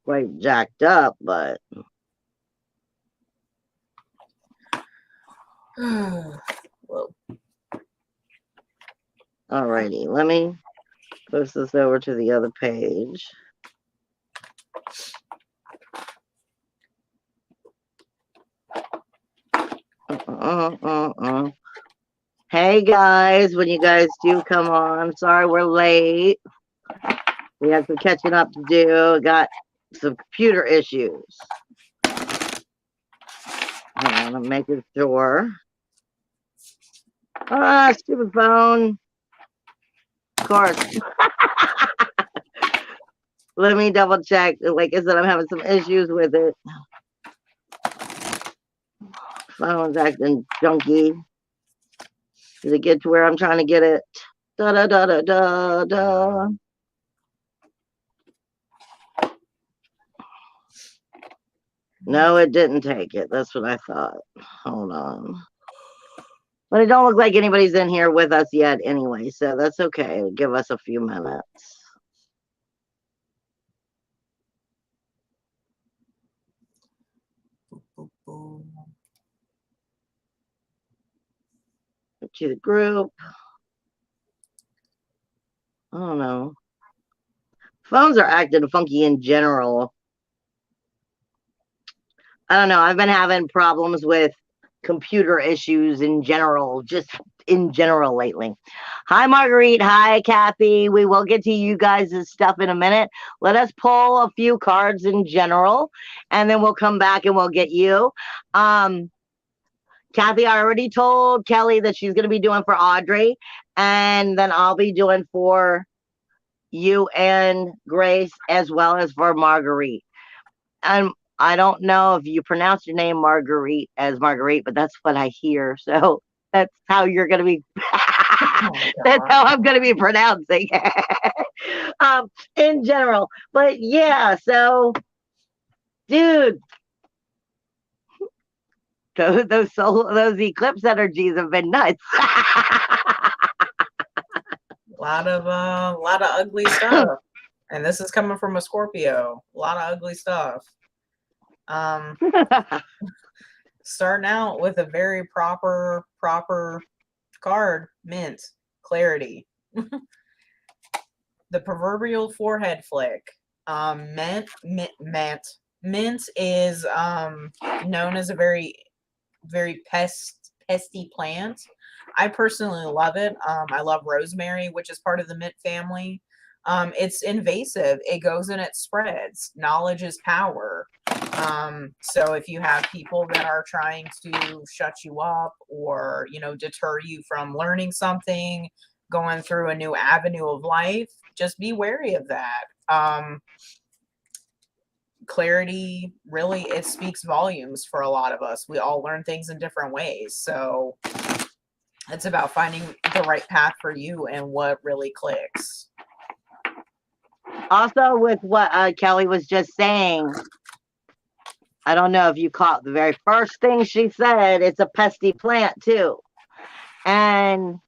quite jacked up, but Whoa. Alrighty, let me post this over to the other page. Hey guys, when you guys do come on, sorry we're late. We have some catching up to do. Got some computer issues. Hang on, I'm making sure. Ah, stupid phone. Of course. Let me double check. Like I said, I'm having some issues with it. Phone's acting junky. Does it get to where I'm trying to get it? Da da da da da da. No, it didn't take it. That's what I thought. Hold on. But it don't look like anybody's in here with us yet anyway, so that's okay. Give us a few minutes. To the group. I don't know. Phones are acting funky in general. I don't know. I've been having problems with computer issues in general, just in general lately. Hi, Marguerite. Hi, Kathy. We will get to you guys' stuff in a minute. Let us pull a few cards in general, and then we'll come back and we'll get you. Kathy, I already told Kelly that she's going to be doing for Audrey, and then I'll be doing for you and Grace as well as for Marguerite. And I don't know if you pronounce your name Marguerite as Marguerite, but that's what I hear. So that's how you're going to be. That's how I'm going to be pronouncing in general. But yeah, so dude, those eclipse energies have been nuts. A lot of ugly stuff, and this is coming from a Scorpio. A lot of ugly stuff. Starting out with a very proper card, mint, clarity. The proverbial forehead flick. Mint is known as a very pesty plant. I personally love it. I love rosemary, which is part of the mint family. It's invasive. It goes and it spreads. Knowledge is power. So if you have people that are trying to shut you up or, deter you from learning something, going through a new avenue of life, just be wary of that. Clarity, really, it speaks volumes for a lot of us. We all learn things in different ways. So it's about finding the right path for you and what really clicks. Also, with what Kelly was just saying, I don't know if you caught the very first thing she said. It's a pesty plant too. And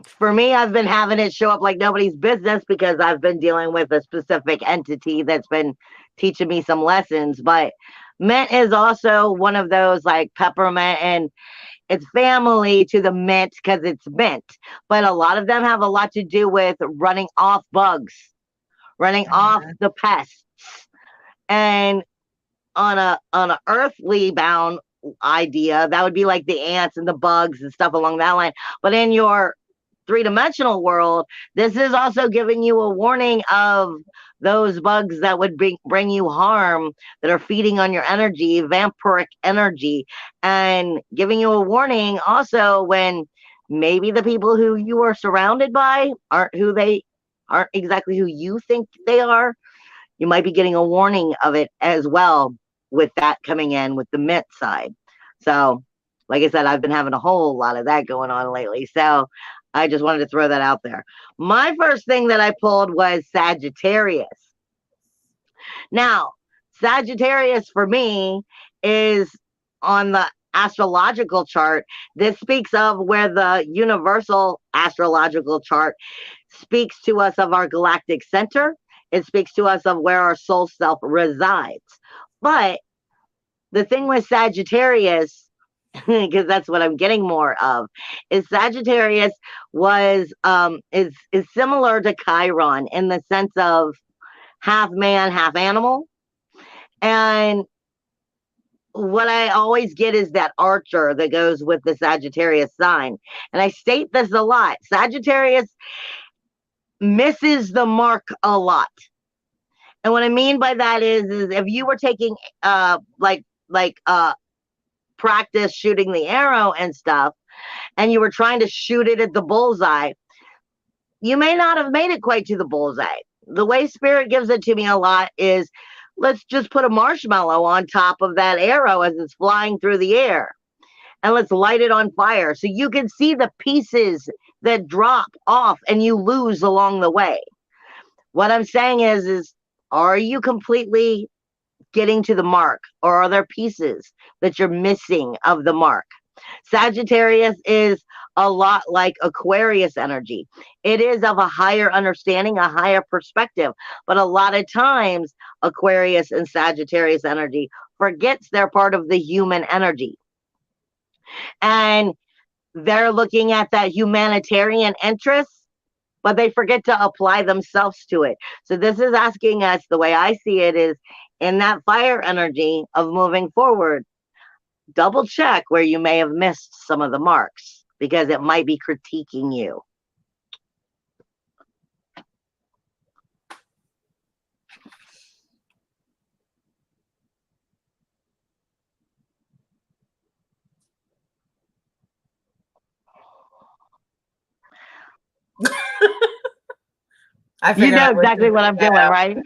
for me, I've been having it show up like nobody's business because I've been dealing with a specific entity that's been teaching me some lessons. But mint is also one of those like peppermint, and it's family to the mint because it's mint. But a lot of them have a lot to do with running off bugs, running off the pests. And on a earthly bound idea, that would be like the ants and the bugs and stuff along that line. But in your three-dimensional world, this is also giving you a warning of those bugs that would bring you harm, that are feeding on your energy, vampiric energy, and giving you a warning also when maybe the people who you are surrounded by aren't exactly who you think they are. You might be getting a warning of it as well with that coming in with the mint side. So like I said, I've been having a whole lot of that going on lately. So I just wanted to throw that out there. My first thing that I pulled was Sagittarius. Now, Sagittarius for me is on the astrological chart. This speaks of where the universal astrological chart speaks to us of our galactic center. It speaks to us of where our soul self resides. But the thing with Sagittarius, because that's what I'm getting more of, is Sagittarius is similar to Chiron in the sense of half man, half animal. And what I always get is that archer that goes with the Sagittarius sign. And I state this a lot. Sagittarius misses the mark a lot. And what I mean by that is if you were taking practice shooting the arrow and stuff, and you were trying to shoot it at the bullseye, you may not have made it quite to the bullseye. The way Spirit gives it to me a lot is, let's just put a marshmallow on top of that arrow as it's flying through the air, and let's light it on fire so you can see the pieces that drop off and you lose along the way. What I'm saying is are you completely getting to the mark, or are there pieces that you're missing of the mark? Sagittarius is a lot like Aquarius energy. It is of a higher understanding, a higher perspective, but a lot of times Aquarius and Sagittarius energy forgets they're part of the human energy. And they're looking at that humanitarian interest, but they forget to apply themselves to it. So this is asking us, the way I see it is, in that fire energy of moving forward, double check where you may have missed some of the marks, because it might be critiquing you. You know exactly what I'm doing, right?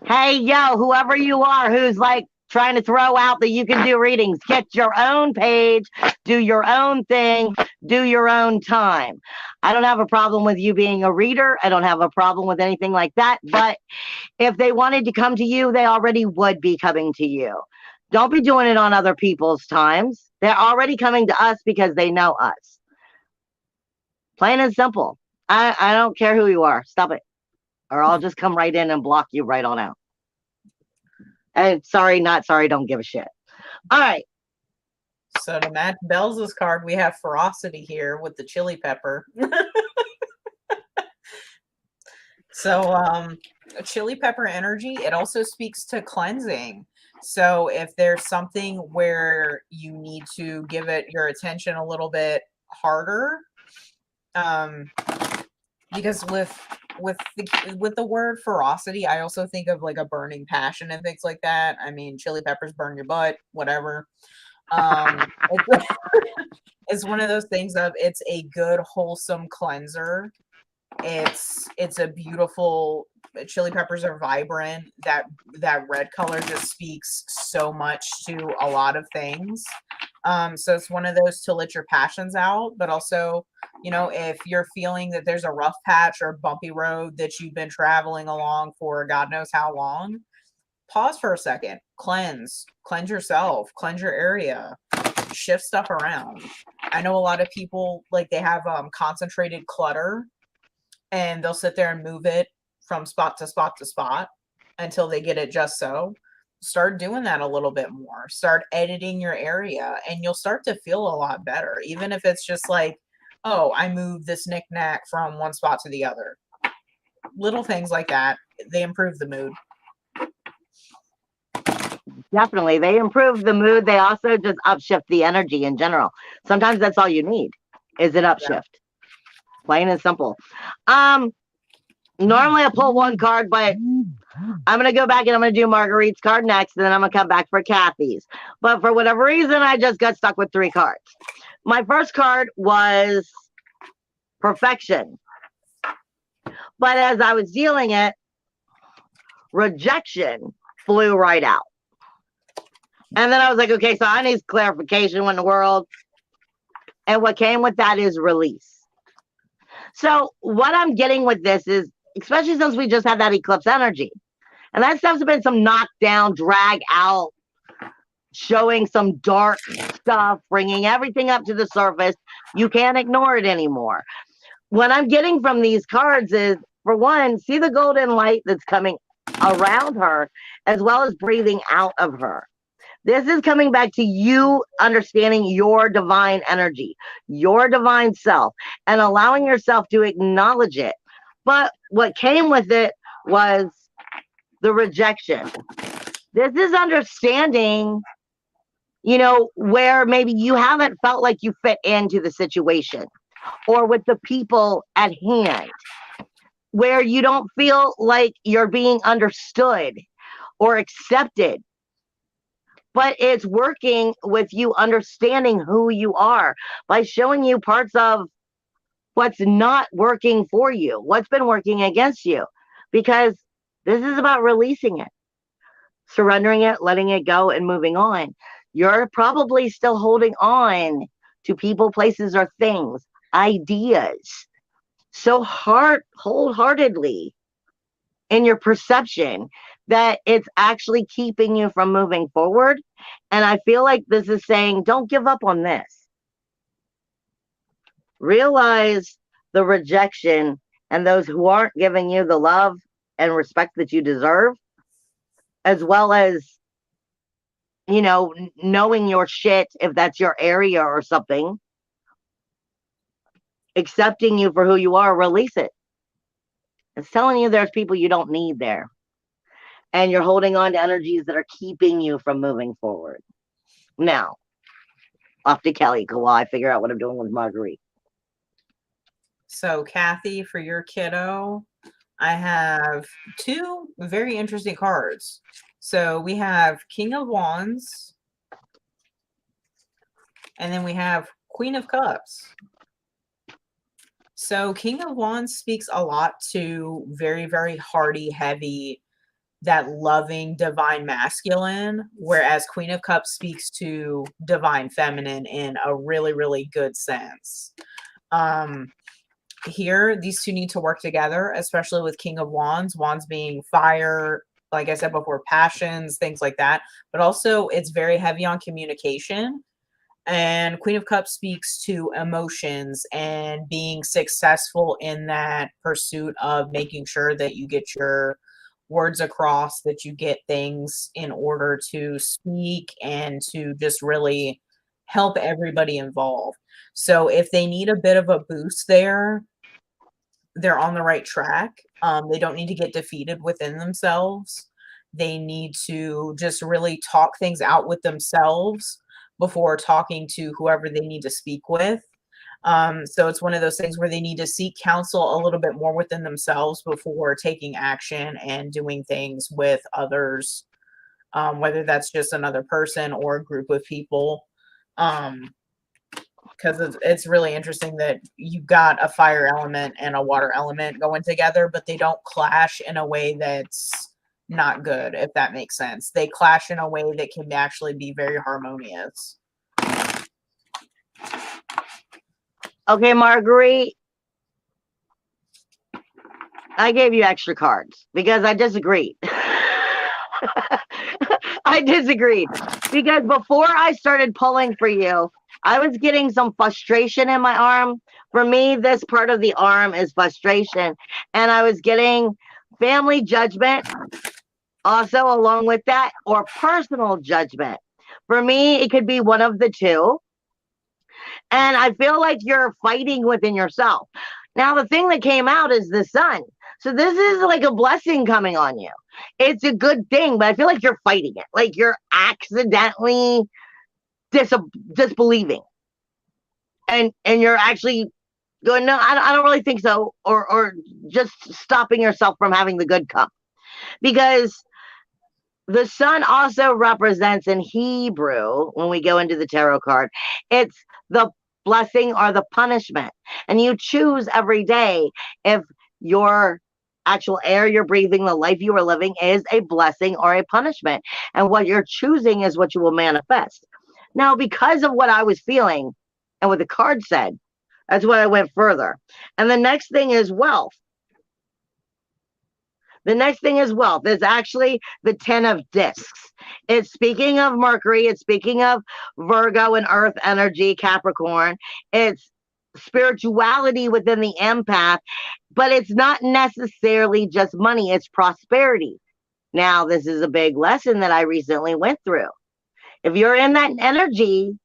Hey, yo, whoever you are who's like trying to throw out that you can do readings, get your own page, do your own thing, do your own time. I don't have a problem with you being a reader. I don't have a problem with anything like that. But if they wanted to come to you, they already would be coming to you. Don't be doing it on other people's times. They're already coming to us because they know us. Plain and simple. I don't care who you are. Stop it. Or I'll just come right in and block you right on out. And sorry, not sorry, don't give a shit. All right. So to match Bells' card, we have Ferocity here with the chili pepper. So chili pepper energy, it also speaks to cleansing. So if there's something where you need to give it your attention a little bit harder, because with the word ferocity, I also think of like a burning passion and things like that. I mean, chili peppers burn your butt, whatever. It's one of those things of, it's a good wholesome cleanser. It's a beautiful, chili peppers are vibrant. That red color just speaks so much to a lot of things. So it's one of those to let your passions out, but also, you know, if you're feeling that there's a rough patch or bumpy road that you've been traveling along for God knows how long, pause for a second, cleanse yourself, cleanse your area, shift stuff around. I know a lot of people, like, they have concentrated clutter, and they'll sit there and move it from spot to spot to spot until they get it just so. Start doing that a little bit more. Start editing your area, and you'll start to feel a lot better. Even if it's just like, oh, I moved this knick-knack from one spot to the other. Little things like that, they improve the mood. Definitely. They improve the mood. They also just upshift the energy in general. Sometimes that's all you need is an upshift. Yeah. Plain and simple. Normally I pull one card, but I'm going to go back and I'm going to do Marguerite's card next, and then I'm going to come back for Kathy's. But for whatever reason, I just got stuck with 3 cards. My first card was perfection. But as I was dealing it, rejection flew right out. And then I was like, okay, so I need clarification in the world. And what came with that is release. So what I'm getting with this is, especially since we just had that eclipse energy, and that stuff's been some knockdown, drag out, showing some dark stuff, bringing everything up to the surface. You can't ignore it anymore. What I'm getting from these cards is for one, see the golden light that's coming around her as well as breathing out of her. This is coming back to you understanding your divine energy, your divine self, and allowing yourself to acknowledge it. But what came with it was the rejection. This is understanding, where maybe you haven't felt like you fit into the situation or with the people at hand, where you don't feel like you're being understood or accepted. But it's working with you understanding who you are by showing you parts of what's not working for you, what's been working against you, because this is about releasing it, surrendering it, letting it go, and moving on. You're probably still holding on to people, places, or things, ideas, so wholeheartedly in your perception that it's actually keeping you from moving forward. And I feel like this is saying, don't give up on this. Realize the rejection and those who aren't giving you the love and respect that you deserve, as well as, knowing your shit, if that's your area or something, accepting you for who you are, release it. It's telling you there's people you don't need there. And you're holding on to energies that are keeping you from moving forward. Now, off to Kelly while I figure out what I'm doing with Marguerite. So, Kathy, for your kiddo, I have two very interesting cards. So we have King of Wands, and then we have Queen of Cups. So King of Wands speaks a lot to very, very hearty, heavy, that loving divine masculine, whereas Queen of Cups speaks to divine feminine in a really, really good sense. Here, these two need to work together, especially with King of Wands, wands being fire, like I said before, passions, things like that. But also it's very heavy on communication. And Queen of Cups speaks to emotions and being successful in that pursuit of making sure that you get your words across, that you get things in order to speak and to just really help everybody involved. So if they need a bit of a boost there, they're on the right track. They don't need to get defeated within themselves. They need to just really talk things out with themselves before talking to whoever they need to speak with. So it's one of those things where they need to seek counsel a little bit more within themselves before taking action and doing things with others, whether that's just another person or a group of people. Because it's really interesting that you got a fire element and a water element going together, but they don't clash in a way that's not good, if that makes sense. They clash in a way that can actually be very harmonious. Okay, Marguerite, I gave you extra cards because I disagreed. I disagreed because before I started pulling for you, I was getting some frustration in my arm. For me, this part of the arm is frustration. And I was getting family judgment also along with that, or personal judgment. For me, it could be one of the two. And I feel like you're fighting within yourself. Now, the thing that came out is the sun. So this is like a blessing coming on you. It's a good thing, but I feel like you're fighting it. Like you're accidentally disbelieving. And you're actually going, no, I don't really think so. Or just stopping yourself from having the good come. Because the sun also represents in Hebrew, when we go into the tarot card, it's the blessing or the punishment. And you choose every day if your actual air you're breathing, the life you are living, is a blessing or a punishment. And what you're choosing is what you will manifest. Now, because of what I was feeling and what the card said, that's what I went further. And the next thing is wealth. The next thing is wealth. It's actually the 10 of discs. It's speaking of Mercury. It's speaking of Virgo and Earth energy, Capricorn. It's spirituality within the empath, but it's not necessarily just money, it's prosperity. Now, this is a big lesson that I recently went through. If you're in that energy,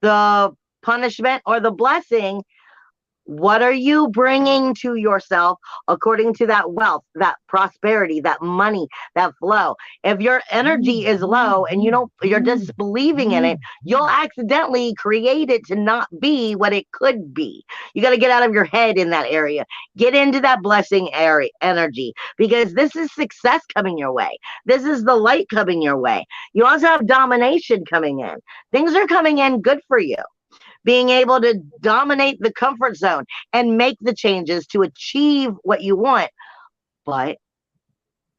the punishment or the blessing, what are you bringing to yourself according to that wealth, that prosperity, that money, that flow? If your energy is low and you're disbelieving in it, you'll accidentally create it to not be what it could be. You got to get out of your head in that area. Get into that blessing area energy, because this is success coming your way. This is the light coming your way. You also have domination coming in. Things are coming in good for you. Being able to dominate the comfort zone and make the changes to achieve what you want. But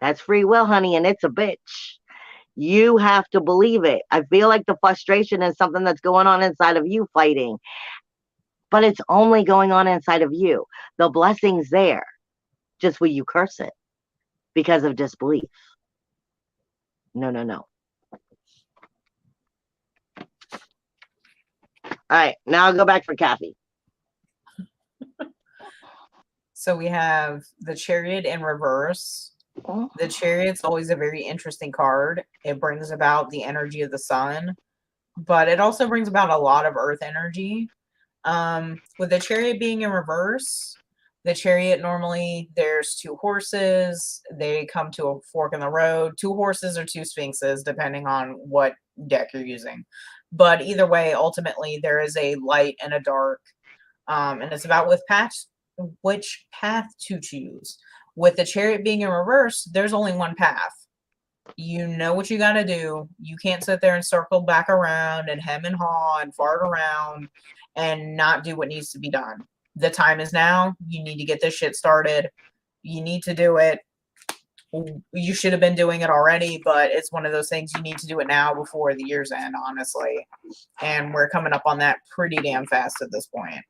that's free will, honey, and it's a bitch. You have to believe it. I feel like the frustration is something that's going on inside of you fighting, but it's only going on inside of you. The blessing's there. Just will you curse it because of disbelief? No, no, no. All right, now I'll go back for Kathy. So we have the Chariot in reverse. The Chariot's always a very interesting card. It brings about the energy of the sun, but it also brings about a lot of earth energy. With the Chariot being in reverse, the Chariot normally there's two horses. They come to a fork in the road. Two horses or two sphinxes, depending on what deck you're using. But either way, ultimately, there is a light and a dark. And it's about which path to choose. With the Chariot being in reverse, there's only one path. You know what you got to do. You can't sit there and circle back around and hem and haw and fart around and not do what needs to be done. The time is now. You need to get this shit started. You need to do it. You should have been doing it already, but it's one of those things you need to do it now before the year's end, honestly. And we're coming up on that pretty damn fast at this point.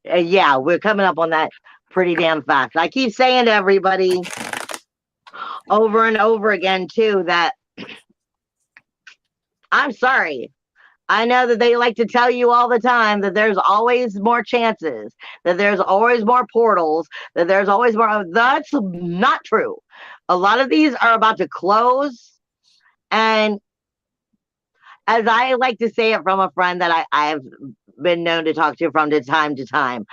Yeah, we're coming up on that pretty damn fast. I keep saying to everybody over and over again, too, that I'm sorry. I know that they like to tell you all the time that there's always more chances, that there's always more portals, that there's always more. That's not true. A lot of these are about to close. And as I like to say it from a friend that I've been known to talk to from time to time,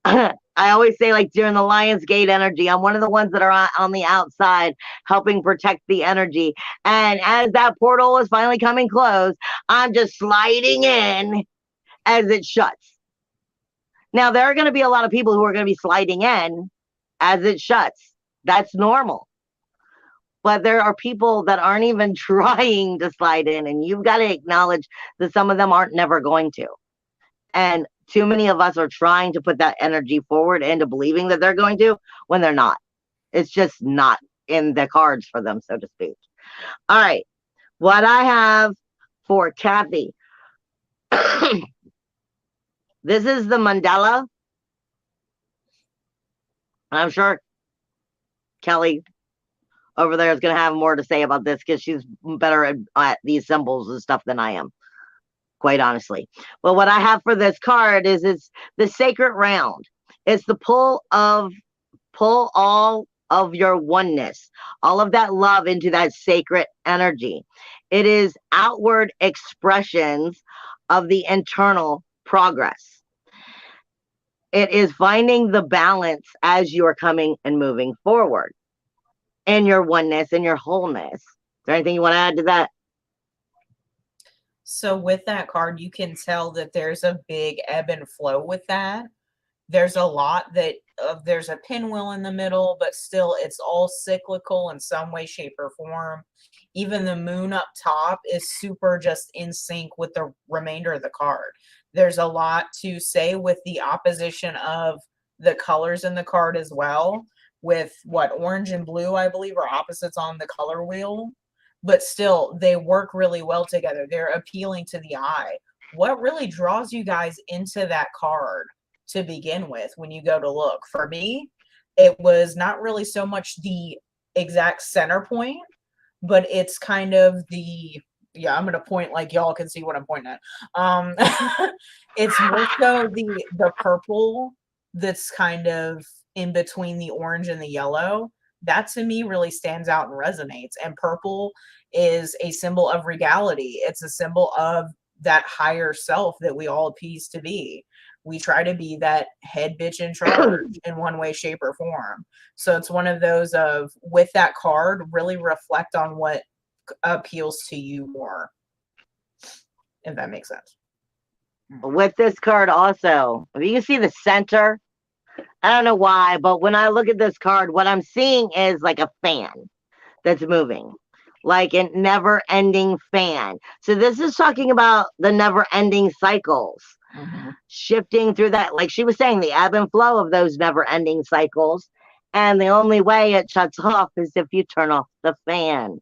I always say, like, during the Lionsgate energy, I'm one of the ones that are on the outside helping protect the energy. And as that portal is finally coming close, I'm just sliding in as it shuts. Now, there are going to be a lot of people who are going to be sliding in as it shuts. That's normal. But there are people that aren't even trying to slide in, and you've got to acknowledge that some of them aren't never going to. And too many of us are trying to put that energy forward into believing that they're going to when they're not. It's just not in the cards for them, so to speak. All right. What I have for Kathy. This is the mandala. I'm sure Kelly over there is going to have more to say about this because she's better at these symbols and stuff than I am, quite honestly. But what I have for this card is it's the sacred round. It's the pull all of your oneness, all of that love into that sacred energy. It is outward expressions of the internal progress. It is finding the balance as you are coming and moving forward in your oneness and your wholeness. Is there anything you want to add to that? So with that card, you can tell that there's a big ebb and flow with that. There's a lot that there's a pinwheel in the middle, but still it's all cyclical in some way, shape, or form. Even the moon up top is super just in sync with the remainder of the card. There's a lot to say with the opposition of the colors in the card as well, with what orange and blue, I believe, are opposites on the color wheel. But still, they work really well together. They're appealing to the eye. What really draws you guys into that card to begin with when you go to look? For me, it was not really so much the exact center point, but it's kind of the yeah, I'm gonna point like y'all can see what I'm pointing at. It's more so the purple that's kind of in between the orange and the yellow. That to me really stands out and resonates. And purple is a symbol of regality. It's a symbol of that higher self that we all appease to be. We try to be that head bitch in charge in one way, shape, or form. So it's one of those of, with that card, really reflect on what appeals to you more, if that makes sense. With this card also, if you can see the center, I don't know why, but when I look at this card, what I'm seeing is like a fan that's moving, like a never-ending fan. So this is talking about the never-ending cycles, shifting through that, like she was saying, the ebb and flow of those never-ending cycles. And the only way it shuts off is if you turn off the fan.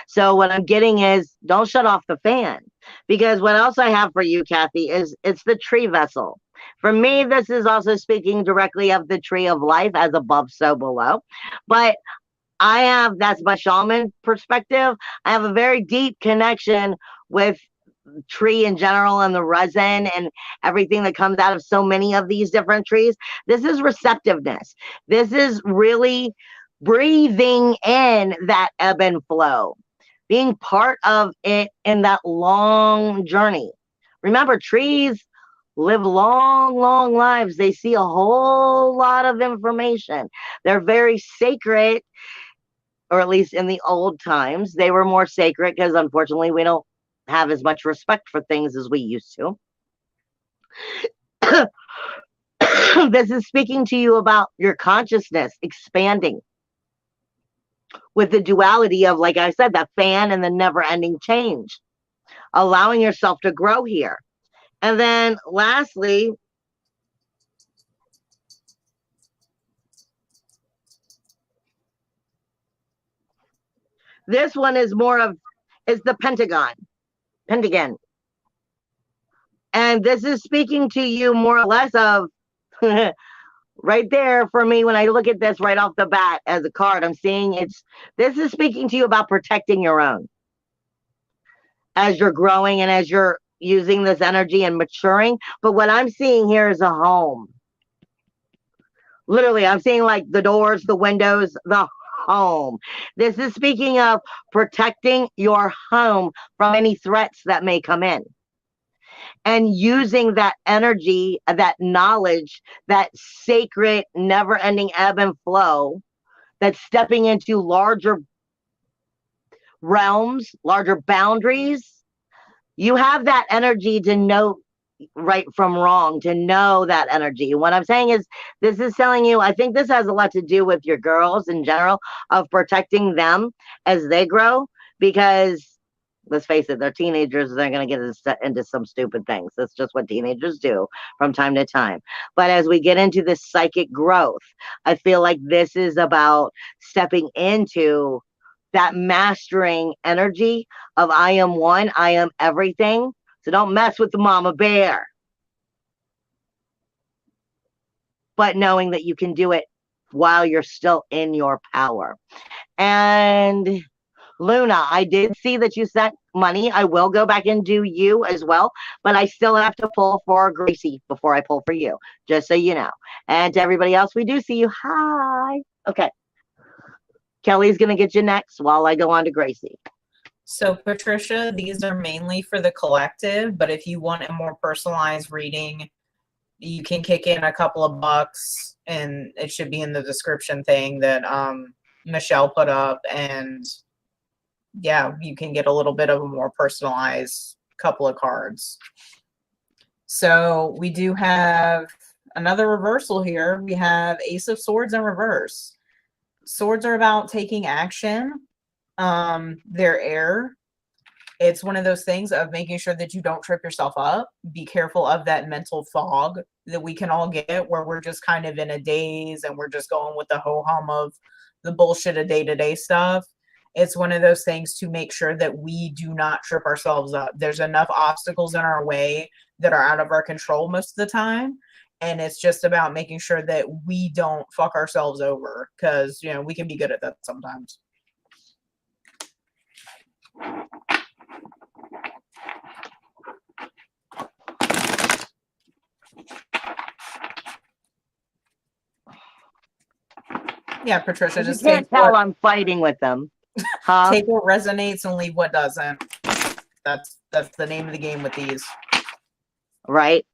So what I'm getting is, don't shut off the fan. Because what else I have for you, Kathy, is it's the tree vessel. For me, this is also speaking directly of the tree of life, as above, so below. But that's my shaman perspective. I have a very deep connection with tree in general and the resin and everything that comes out of so many of these different trees. This is receptiveness. This is really breathing in that ebb and flow, being part of it in that long journey. Remember, trees live long, long lives. They see a whole lot of information. They're very sacred, or at least in the old times, they were more sacred because unfortunately we don't have as much respect for things as we used to. This is speaking to you about your consciousness expanding with the duality of, like I said, that fan and the never-ending change, allowing yourself to grow here. And then lastly, this one is the pentagon. And this is speaking to you more or less of right there for me. When I look at this right off the bat as a card, I'm seeing this is speaking to you about protecting your own as you're growing and as you're using this energy and maturing. But what I'm seeing here is a home. Literally, I'm seeing like the doors, the windows, the home. This is speaking of protecting your home from any threats that may come in. And using that energy, that knowledge, that sacred, never-ending ebb and flow, that's stepping into larger realms, larger boundaries. You have that energy to know right from wrong, to know that energy. What I'm saying is, this is telling you, I think this has a lot to do with your girls in general, of protecting them as they grow, because let's face it, they're teenagers. They're going to get into some stupid things. That's just what teenagers do from time to time. But as we get into this psychic growth, I feel like this is about stepping into that mastering energy of I am one, I am everything. So don't mess with the mama bear. But knowing that you can do it while you're still in your power. And Luna, I did see that you sent money. I will go back and do you as well, but I still have to pull for Gracie before I pull for you, just so you know. And to everybody else, we do see you. Hi. Okay. Kelly's going to get you next while I go on to Gracie. So, Patricia, these are mainly for the collective, but if you want a more personalized reading, you can kick in a couple of bucks, and it should be in the description thing that Michelle put up, and yeah, you can get a little bit of a more personalized couple of cards. So we do have another reversal here. We have Ace of Swords in reverse. Swords are about taking action. They're air. It's one of those things of making sure that you don't trip yourself up. Be careful of that mental fog that we can all get, where we're just kind of in a daze and we're just going with the ho-hum of the bullshit of day-to-day stuff. It's one of those things to make sure that we do not trip ourselves up. There's enough obstacles in our way that are out of our control most of the time. And it's just about making sure that we don't fuck ourselves over, because, you know, we can be good at that sometimes. Yeah, Patricia, You just can't tell I'm fighting with them. Huh? take what resonates and leave what doesn't. That's the name of the game with these. Right?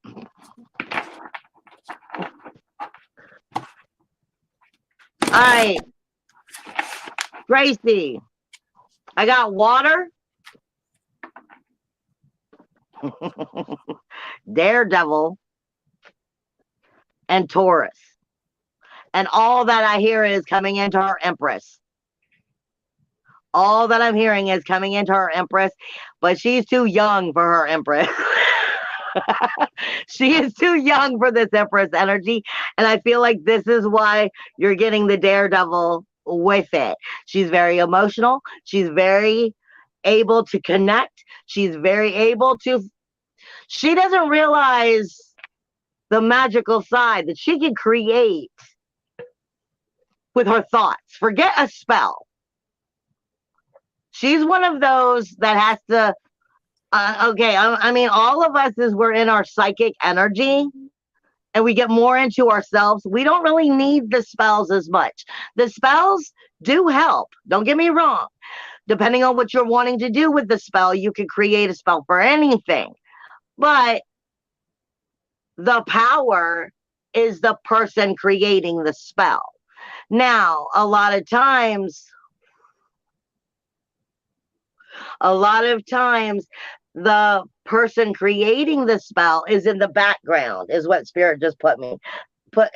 All right. Gracie, I got water. Daredevil and Taurus. And all that I hear is coming into her Empress. All that I'm hearing is coming into her Empress, but she's too young for her Empress. She is too young for this Empress energy. And I feel like this is why you're getting the Daredevil with it. She's very emotional. She's very able to connect. She's very able to. She doesn't realize the magical side that she can create with her thoughts. Forget a spell. She's one of those that has to. Okay, I mean, all of us as we're in our psychic energy and we get more into ourselves, we don't really need the spells as much. The spells do help. Don't get me wrong. Depending on what you're wanting to do with the spell, you can create a spell for anything. But the power is the person creating the spell. Now, a lot of times, the person creating the spell is in the background, is what Spirit just put me.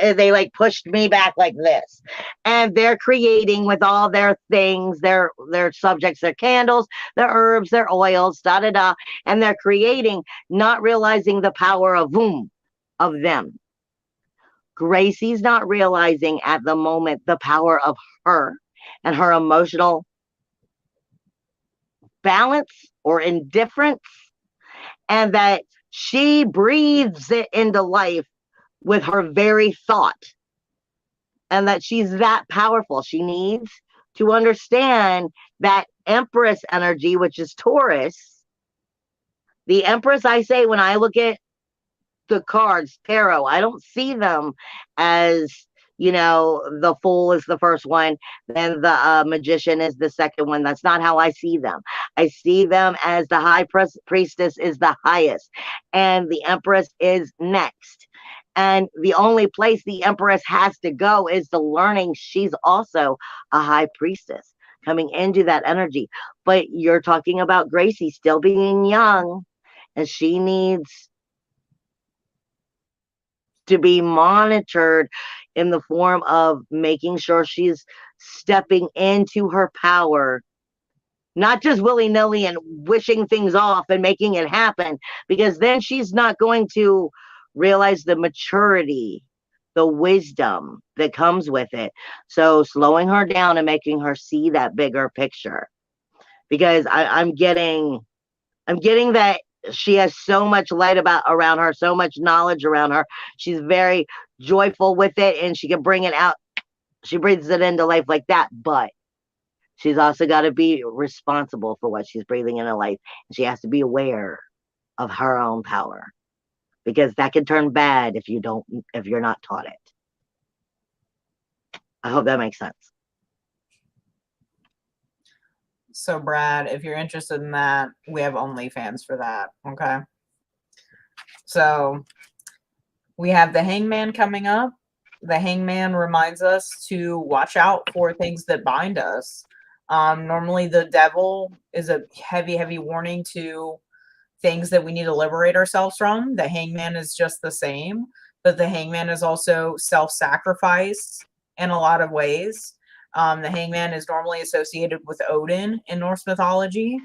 They like pushed me back like this, and they're creating with all their things, their subjects, their candles, their herbs, their oils, da da da, and they're creating, not realizing the power of them. Gracie's not realizing at the moment the power of her and her emotional balance or indifference, and that she breathes it into life with her very thought, and that she's that powerful. She needs to understand that Empress energy, which is Taurus. The Empress, I say, when I look at the cards, tarot, I don't see them as, the Fool is the first one, then the Magician is the second one. That's not how I see them. I see them as the High Priestess is the highest, and the Empress is next. And the only place the Empress has to go is the learning she's also a High Priestess coming into that energy. But you're talking about Gracie still being young, and she needs to be monitored in the form of making sure she's stepping into her power, not just willy-nilly and wishing things off and making it happen, because then she's not going to realize the maturity, the wisdom that comes with it. So slowing her down and making her see that bigger picture, because I'm getting that she has so much light around her, so much knowledge around her. She's very joyful with it, and she can bring it out. She breathes it into life like that, but she's also got to be responsible for what she's breathing into life. She has to be aware of her own power, because that can turn bad if you're not taught it. I hope that makes sense. So, Brad, if you're interested in that, we have OnlyFans for that. Okay. So, we have the Hangman coming up. The Hangman reminds us to watch out for things that bind us. Normally, the devil is a heavy, heavy warning to things that we need to liberate ourselves from. The Hangman is just the same, but the Hangman is also self-sacrifice in a lot of ways. The Hangman is normally associated with Odin in Norse mythology,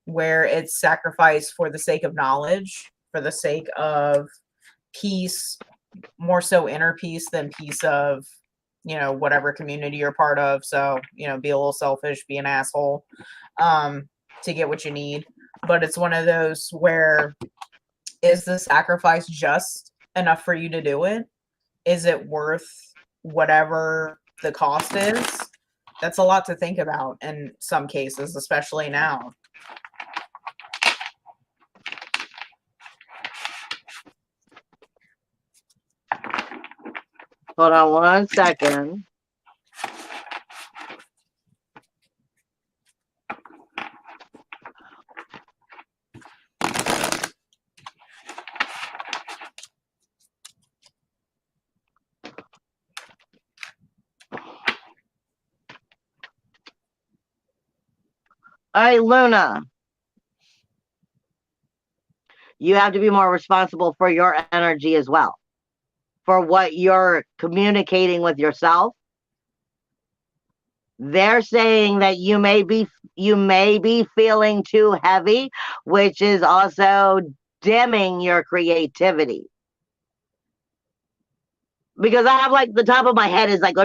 where it's sacrifice for the sake of knowledge, for the sake of peace, more so inner peace than peace of, whatever community you're part of. So, be a little selfish, be an asshole to get what you need. But it's one of those where, is the sacrifice just enough for you to do it? Is it worth whatever the cost is? That's a lot to think about in some cases, especially now. Hold on 1 second. All right, Luna. You have to be more responsible for your energy as well, for what you're communicating with yourself. They're saying that you may be feeling too heavy, which is also dimming your creativity. Because I have like the top of my head is like,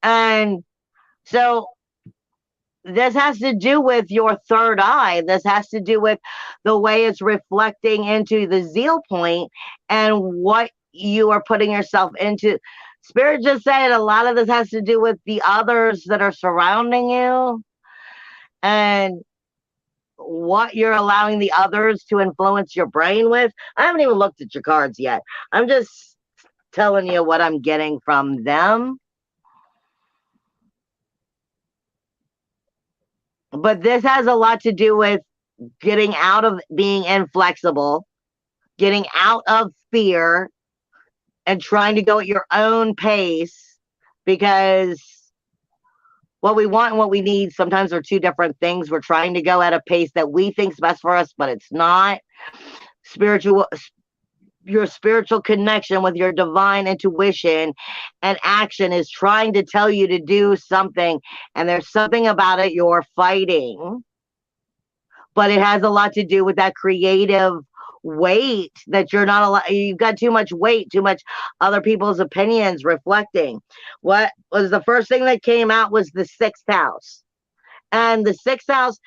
and so this has to do with your third eye. This has to do with the way it's reflecting into the zeal point and what you are putting yourself into. Spirit just said a lot of this has to do with the others that are surrounding you and what you're allowing the others to influence your brain with. I haven't even looked at your cards yet. I'm just telling you what I'm getting from them. But this has a lot to do with getting out of being inflexible, getting out of fear, and trying to go at your own pace, because what we want and what we need sometimes are two different things. We're trying to go at a pace that we think's best for us, but it's not. Your spiritual connection with your divine intuition and action is trying to tell you to do something, and there's something about it you're fighting, but it has a lot to do with that creative weight that you're not allowed. You've got too much weight, too much other people's opinions reflecting. What was the first thing that came out was the 6th house, and the 6th house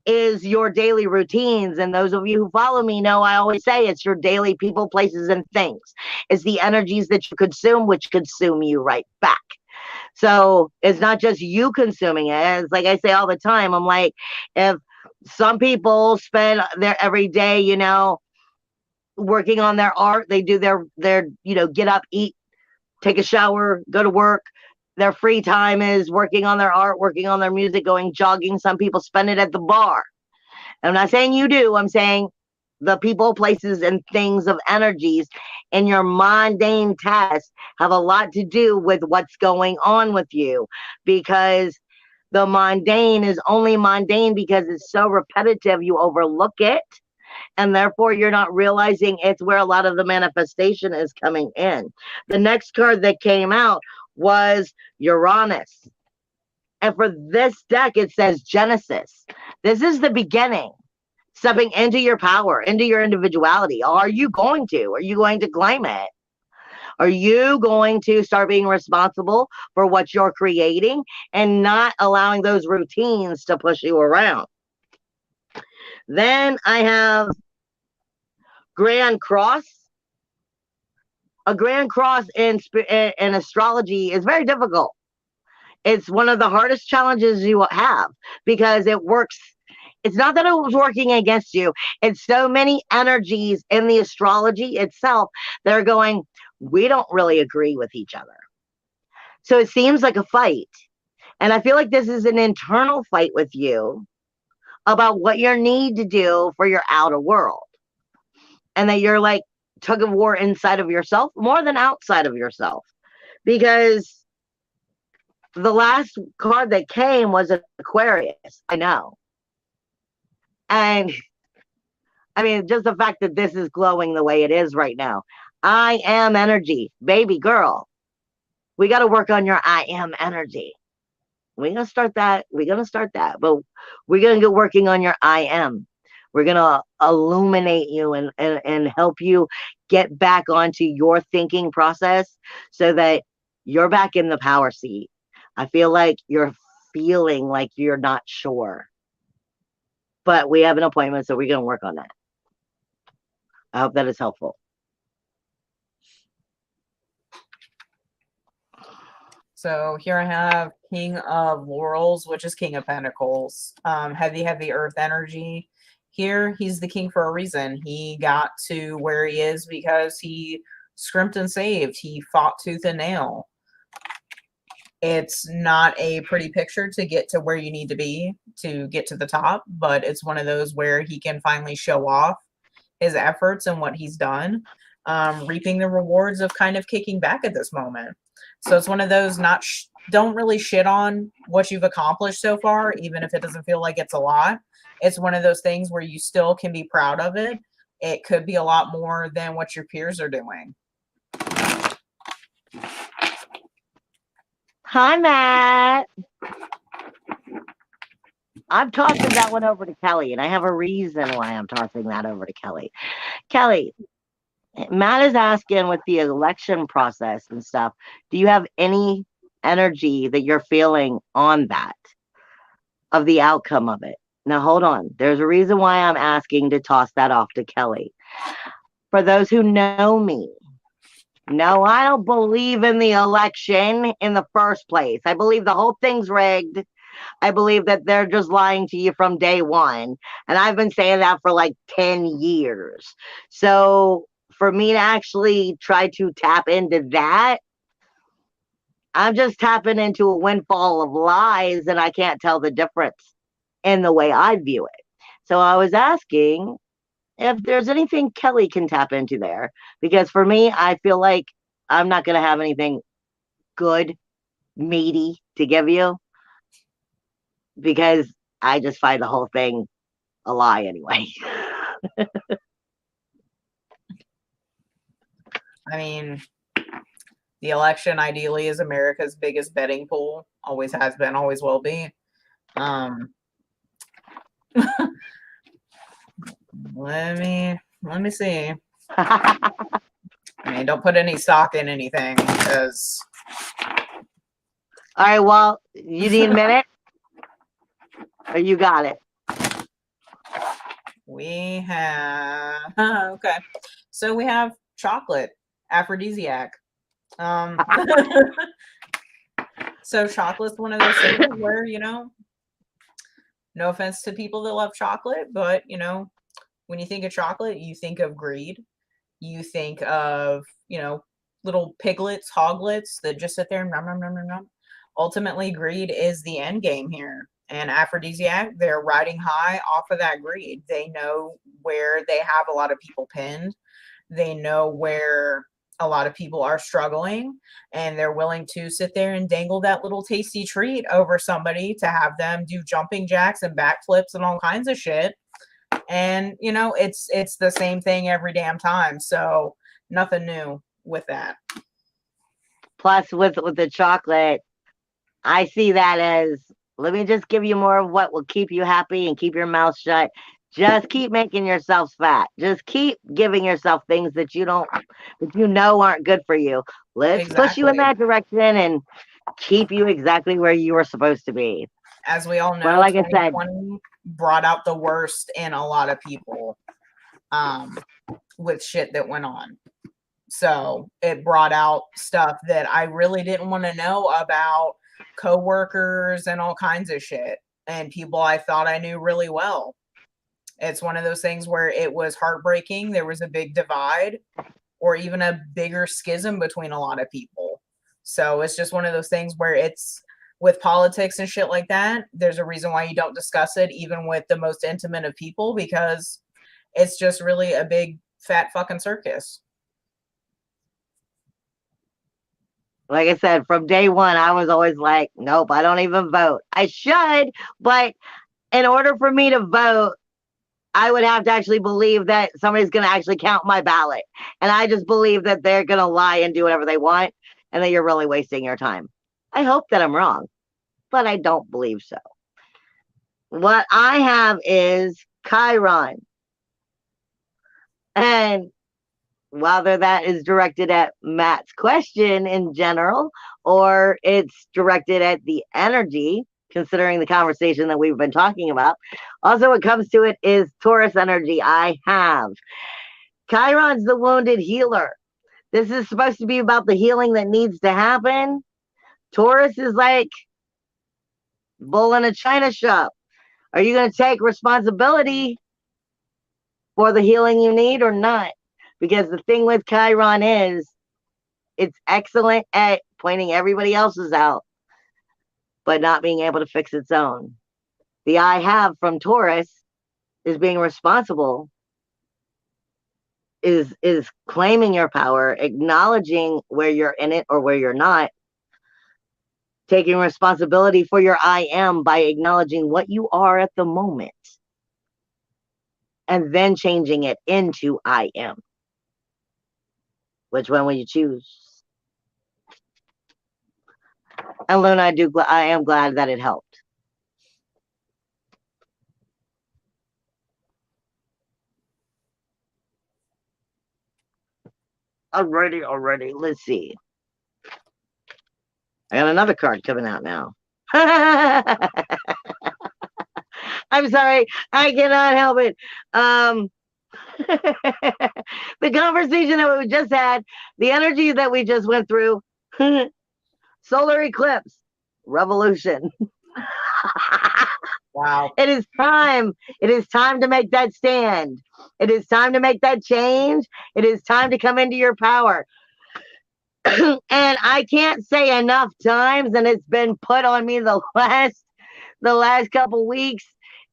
is your daily routines. And those of you who follow me know I always say it's your daily people, places, and things. It's the energies that you consume, which consume you right back. So it's not just you consuming it. It's like I say all the time. I'm like, if some people spend their every day, working on their art, they do their get up, eat, take a shower, go to work. Their free time is working on their art, working on their music, going jogging. Some people spend it at the bar. I'm not saying you do. I'm saying the people, places, and things of energies in your mundane tasks have a lot to do with what's going on with you, because the mundane is only mundane because it's so repetitive you overlook it, and therefore you're not realizing it's where a lot of the manifestation is coming in. The next card that came out was Uranus. And for this deck, it says Genesis. This is the beginning, stepping into your power, into your individuality. Are you going to claim it? Are you going to start being responsible for what you're creating and not allowing those routines to push you around? Then I have Grand Cross. A Grand Cross in astrology is very difficult. It's one of the hardest challenges you have, because it works. It's not that it was working against you. It's so many energies in the astrology itself that are going, we don't really agree with each other. So it seems like a fight. And I feel like this is an internal fight with you about what you need to do for your outer world. And that you're like tug of war inside of yourself more than outside of yourself. Because the last card that came was an Aquarius. I know. And I mean, just the fact that this is glowing the way it is right now. I am energy, baby girl. We got to work on your I am energy. We're going to start that. But we're going to go working on your I am. We're going to illuminate you and help you get back onto your thinking process so that you're back in the power seat. I feel like you're feeling like you're not sure. But we have an appointment, so we're going to work on that. I hope that is helpful. So here I have King of Laurels, which is King of Pentacles. Heavy earth energy. Here, he's the king for a reason. He got to where he is because he scrimped and saved. He fought tooth and nail. It's not a pretty picture to get to where you need to be to get to the top, but it's one of those where he can finally show off his efforts and what he's done, reaping the rewards of kind of kicking back at this moment. So it's one of those, don't really shit on what you've accomplished so far, even if it doesn't feel like it's a lot. It's one of those things where you still can be proud of it. It could be a lot more than what your peers are doing. Hi, Matt. I'm tossing that one over to Kelly, and I have a reason why I'm tossing that over to Kelly. Kelly, Matt is asking with the election process and stuff, do you have any energy that you're feeling on that, of the outcome of it? Now, hold on. There's a reason why I'm asking to toss that off to Kelly. For those who know me, no, I don't believe in the election in the first place. I believe the whole thing's rigged. I believe that they're just lying to you from day one. And I've been saying that for like 10 years. So for me to actually try to tap into that, I'm just tapping into a windfall of lies, and I can't tell the difference in the way I view it. So I was asking if there's anything Kelly can tap into there, because for me, I feel like I'm not going to have anything good, meaty to give you, because I just find the whole thing a lie anyway. I mean, the election ideally is America's biggest betting pool. Always has been, always will be. Let me see. I mean, don't put any stock in anything, because. All right, well, you need a minute? Or you got it? We have, okay. So we have chocolate, aphrodisiac. So chocolate's one of those things where, no offense to people that love chocolate, but, when you think of chocolate, you think of greed. You think of, little piglets, hoglets that just sit there and nom, nom, nom, nom, nom. Ultimately, greed is the end game here. And aphrodisiac, they're riding high off of that greed. They know where they have a lot of people pinned. They know where a lot of people are struggling, and they're willing to sit there and dangle that little tasty treat over somebody to have them do jumping jacks and backflips and all kinds of shit. And it's the same thing every damn time. So nothing new with that. Plus, with the chocolate, I see that as, let me just give you more of what will keep you happy and keep your mouth shut. Just keep making yourself fat. Just keep giving yourself things that you know aren't good for you. Let's push you in that direction and keep you exactly where you were supposed to be. As we all know, well, like I said, brought out the worst in a lot of people with shit that went on. So it brought out stuff that I really didn't want to know about, coworkers and all kinds of shit, and people I thought I knew really well. It's one of those things where it was heartbreaking. There was a big divide, or even a bigger schism between a lot of people. So it's just one of those things where it's, with politics and shit like that, there's a reason why you don't discuss it even with the most intimate of people, because it's just really a big fat fucking circus. Like I said, from day one, I was always like, nope, I don't even vote. I should, but in order for me to vote, I would have to actually believe that somebody's going to actually count my ballot. And I just believe that they're going to lie and do whatever they want, and that you're really wasting your time. I hope that I'm wrong, but I don't believe so. What I have is Chiron. And whether that is directed at Matt's question in general, or it's directed at the energy, considering the conversation that we've been talking about. Also, what comes to it is Taurus energy I have. Chiron's the wounded healer. This is supposed to be about the healing that needs to happen. Taurus is like bull in a china shop. Are you going to take responsibility for the healing you need or not? Because the thing with Chiron is it's excellent at pointing everybody else's out, but not being able to fix its own. The I have from Taurus is being responsible, is claiming your power, acknowledging where you're in it or where you're not, taking responsibility for your I am by acknowledging what you are at the moment, and then changing it into I am. Which one will you choose? And Luna, I am glad that it helped. Alrighty. Let's see. I got another card coming out now. I'm sorry, I cannot help it. The conversation that we just had, the energy that we just went through, solar eclipse, revolution. Wow. It is time. It is time to make that stand. It is time to make that change. It is time to come into your power. And I can't say enough times, and it's been put on me the last couple weeks,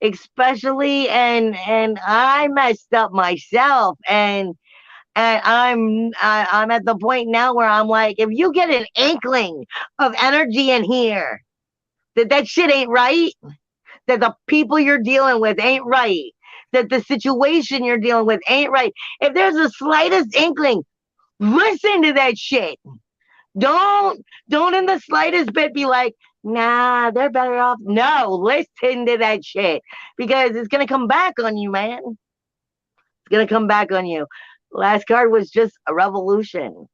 especially, and I messed up myself, and I'm at the point now where I'm like, if you get an inkling of energy in here, that shit ain't right, that the people you're dealing with ain't right, that the situation you're dealing with ain't right. If there's the slightest inkling, listen to that shit. Don't in the slightest bit be like, nah, they're better off. No, listen to that shit, because it's gonna come back on you, man. It's gonna come back on you. Last card was just a revolution.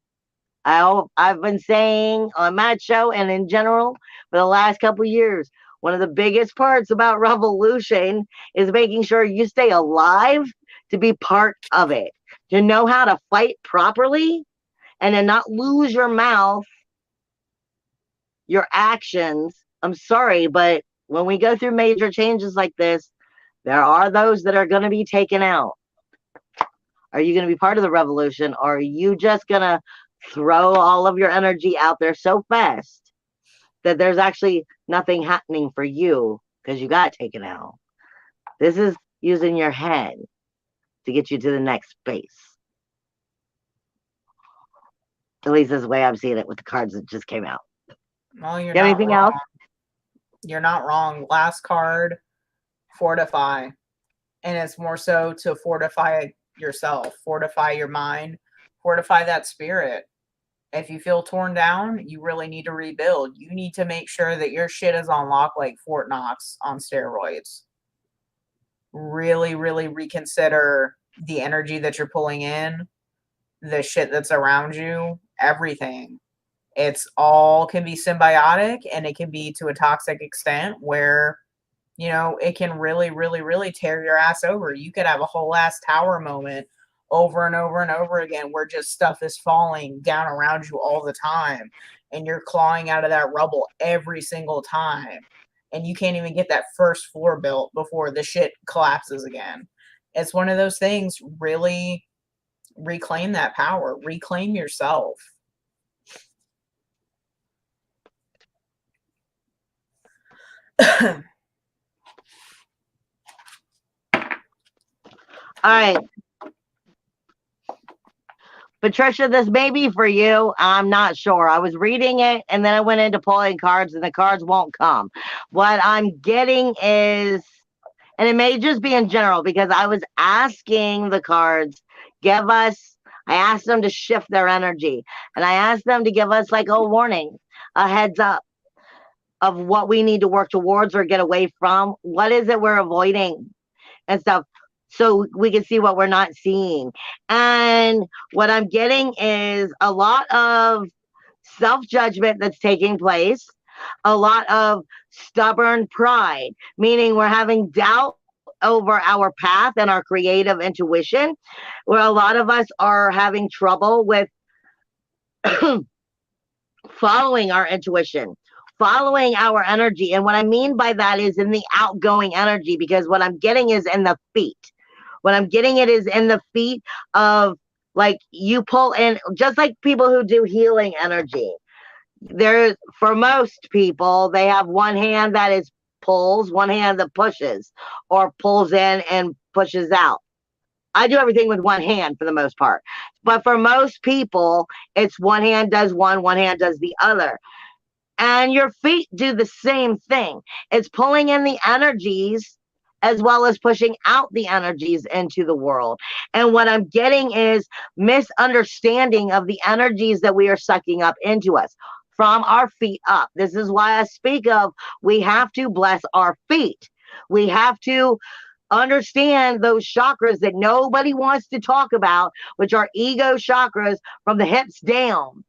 I've been saying on Matt's show and in general for the last couple of years, one of the biggest parts about revolution is making sure you stay alive to be part of it, to know how to fight properly, and to not lose your mouth, your actions. I'm sorry, but when we go through major changes like this, there are those that are going to be taken out. Are you going to be part of the revolution, or are you just going to throw all of your energy out there so fast that there's actually nothing happening for you because you got taken out? This is using your head to get you to the next space. At least that's the way I'm seeing it with the cards that just came out. Well, you're You have not anything wrong. else? You're not wrong. Last card, fortify. And it's more so to fortify yourself, fortify your mind, fortify that spirit. If you feel torn down, you really need to rebuild. You need to make sure that your shit is on lock like Fort Knox on steroids. Really, really reconsider the energy that you're pulling in, the shit that's around you, everything. It's all can be symbiotic, and it can be to a toxic extent where, you know, it can really, really, really tear your ass over. You could have a whole ass tower moment over and over and over again where just stuff is falling down around you all the time, and you're clawing out of that rubble every single time, and you can't even get that first floor built before the shit collapses again. It's one of those things. Really reclaim that power, reclaim yourself. All right. Patricia, this may be for you. I'm not sure. I was reading it and then I went into pulling cards and the cards won't come. What I'm getting is, and it may just be in general, because I was asking the cards, I asked them to shift their energy, and I asked them to give us like a warning, a heads up of what we need to work towards or get away from. What is it we're avoiding and stuff, so we can see what we're not seeing. And what I'm getting is a lot of self-judgment that's taking place, a lot of stubborn pride, meaning we're having doubt over our path and our creative intuition, where a lot of us are having trouble with following our intuition, following our energy. And what I mean by that is in the outgoing energy, because what I'm getting is in the feet. What I'm getting it is in the feet of Like you pull in, just like people who do healing energy. For most people, they have one hand that is pulls, one hand that pushes, or pulls in and pushes out. I do everything with one hand for the most part. But for most people, it's one hand does one hand does the other. And your feet do the same thing. It's pulling in the energies as well as pushing out the energies into the world. And what I'm getting is misunderstanding of the energies that we are sucking up into us from our feet up. This is why I speak of we have to bless our feet. We have to understand those chakras that nobody wants to talk about, which are ego chakras from the hips down,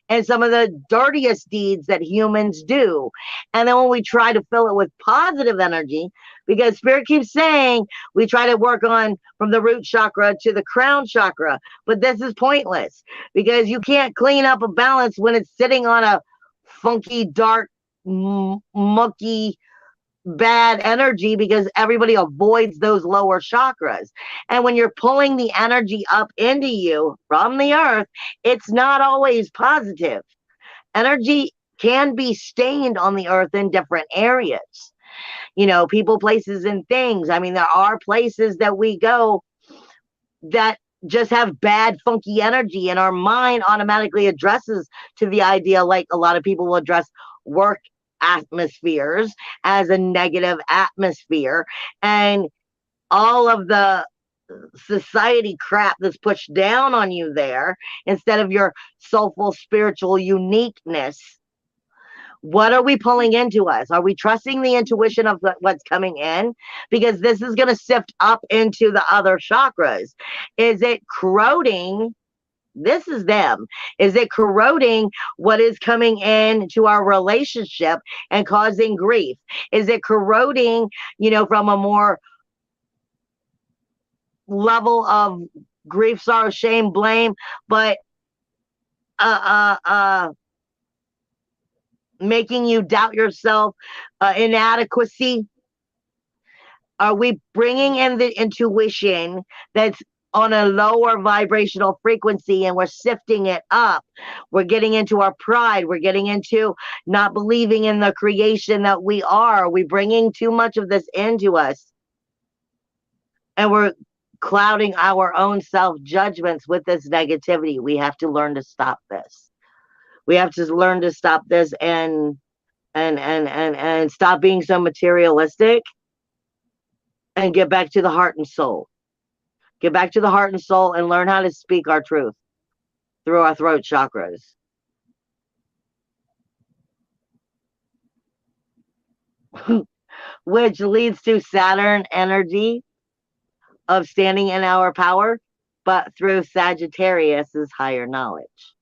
and some of the dirtiest deeds that humans do. And then when we try to fill it with positive energy, because Spirit keeps saying we try to work on from the root chakra to the crown chakra, but this is pointless because you can't clean up a balance when it's sitting on a funky, dark, mucky, bad energy, because everybody avoids those lower chakras. And when you're pulling the energy up into you from the earth, it's not always positive. Energy can be stained on the earth in different areas. You know, people, places, and things. I mean, there are places that we go that just have bad, funky energy, and our mind automatically addresses to the idea, like a lot of people will address work atmospheres as a negative atmosphere, and all of the society crap that's pushed down on you there instead of your soulful spiritual uniqueness. What are we pulling into us? Are we trusting the intuition of what's coming in? Because this is going to sift up into the other chakras. Is it corroding? This is them. Is it corroding what is coming in to our relationship and causing grief? Is it corroding, from a more level of grief, sorrow, shame, blame, but making you doubt yourself, inadequacy? Are we bringing in the intuition that's on a lower vibrational frequency and we're sifting it up? We're getting into our pride. We're getting into not believing in the creation that we are. Are we bringing too much of this into us? And we're clouding our own self-judgments with this negativity. We have to learn to stop this. We have to learn to stop this and stop being so materialistic and get back to the heart and soul. Get back to the heart and soul and learn how to speak our truth through our throat chakras. Which leads to Saturn energy of standing in our power, but through Sagittarius's higher knowledge.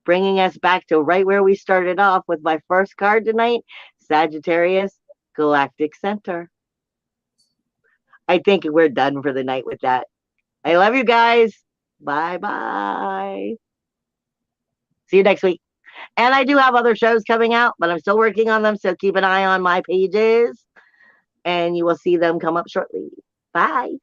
Bringing us back to right where we started off with my first card tonight, Sagittarius Galactic Center. I think we're done for the night with that. I love you guys. Bye-bye. See you next week. And I do have other shows coming out, but I'm still working on them, so keep an eye on my pages, and you will see them come up shortly. Bye.